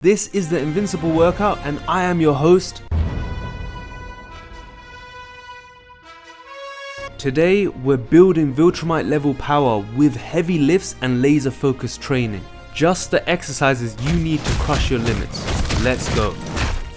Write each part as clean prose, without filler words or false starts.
This is the Invincible workout and I am your host. Today we're building Viltrumite level power with heavy lifts and laser focused training. Just the exercises you need to crush your limits. Let's go.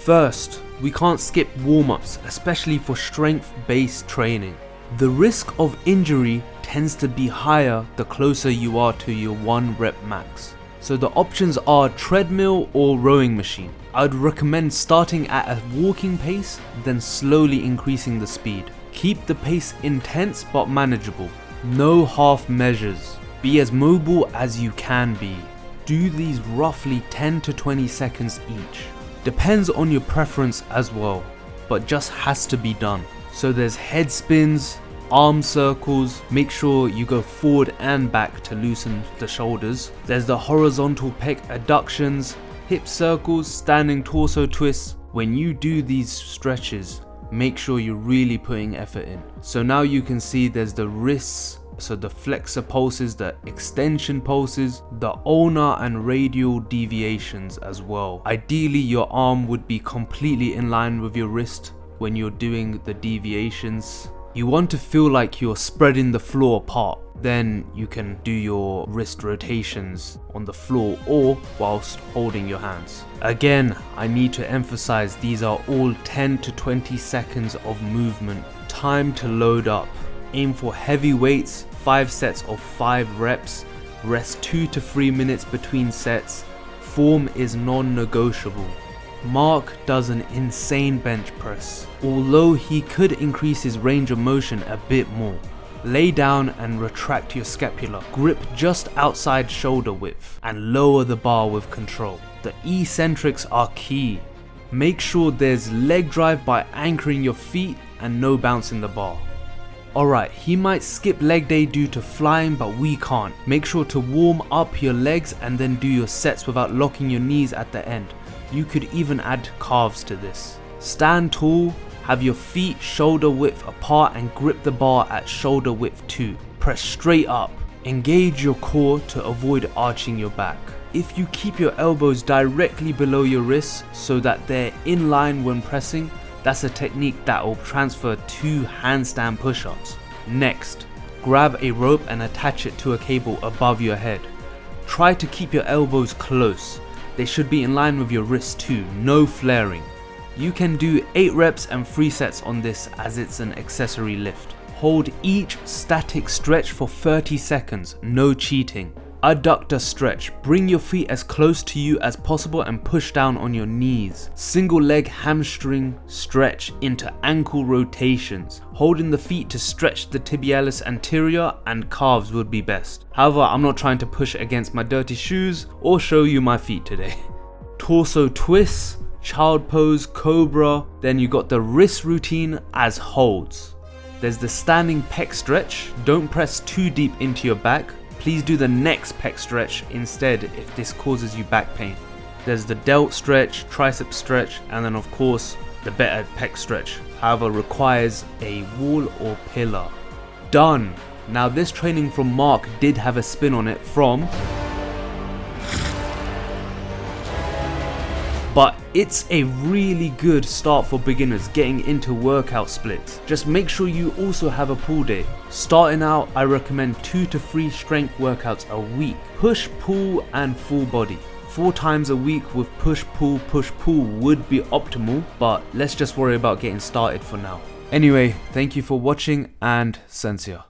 First, we can't skip warm-ups, especially for strength-based training. The risk of injury tends to be higher the closer you are to your 1 rep max. So the options are treadmill or rowing machine. I'd recommend starting at a walking pace, then slowly increasing the speed. Keep the pace intense but manageable. No half measures. Be as mobile as you can be. Do these roughly 10 to 20 seconds each. Depends on your preference as well, but just has to be done. So there's head spins, arm circles, make sure you go forward and back to loosen the shoulders. There's the horizontal pec adductions, hip circles, standing torso twists. When you do these stretches, make sure you're really putting effort in. So now you can see there's the wrists, so the flexor pulses, the extension pulses, the ulnar and radial deviations as well. Ideally your arm would be completely in line with your wrist when you're doing the deviations. You want to feel like you're spreading the floor apart. Then you can do your wrist rotations on the floor or whilst holding your hands. Again, I need to emphasize these are all 10 to 20 seconds of movement. Time to load up. Aim for heavy weights, 5 sets of 5 reps. Rest 2 to 3 minutes between sets. Form is non-negotiable. Mark does an insane bench press, although he could increase his range of motion a bit more. Lay down and retract your scapula, grip just outside shoulder width, and lower the bar with control. The eccentrics are key. Make sure there's leg drive by anchoring your feet and no bouncing the bar. Alright, he might skip leg day due to flying, but we can't. Make sure to warm up your legs and then do your sets without locking your knees at the end. You could even add calves to this. Stand tall, have your feet shoulder width apart and grip the bar at shoulder width too. Press straight up. Engage your core to avoid arching your back. If you keep your elbows directly below your wrists so that they're in line when pressing, that's a technique that will transfer to handstand push-ups. Next, grab a rope and attach it to a cable above your head. Try to keep your elbows close. They should be in line with your wrists too, no flaring. You can do 8 reps and 3 sets on this as it's an accessory lift. Hold each static stretch for 30 seconds, no cheating. Adductor stretch, bring your feet as close to you as possible and push down on your knees. Single leg hamstring stretch into ankle rotations. Holding the feet to stretch the tibialis anterior and calves would be best. However, I'm not trying to push against my dirty shoes or show you my feet today. Torso twists, child pose, cobra, then you got the wrist routine as holds. There's the standing pec stretch, don't press too deep into your back. Please do the next pec stretch instead if this causes you back pain. There's the delt stretch, tricep stretch, and then of course the better pec stretch, however requires a wall or pillar. Done! Now this training from Mark did have a spin on it from, but it's a really good start for beginners getting into workout splits. Just make sure you also have a pull day. Starting out, I recommend 2 to 3 strength workouts a week. Push, pull and full body. 4 times a week with push, pull would be optimal, but let's just worry about getting started for now. Anyway, thank you for watching and Sensia.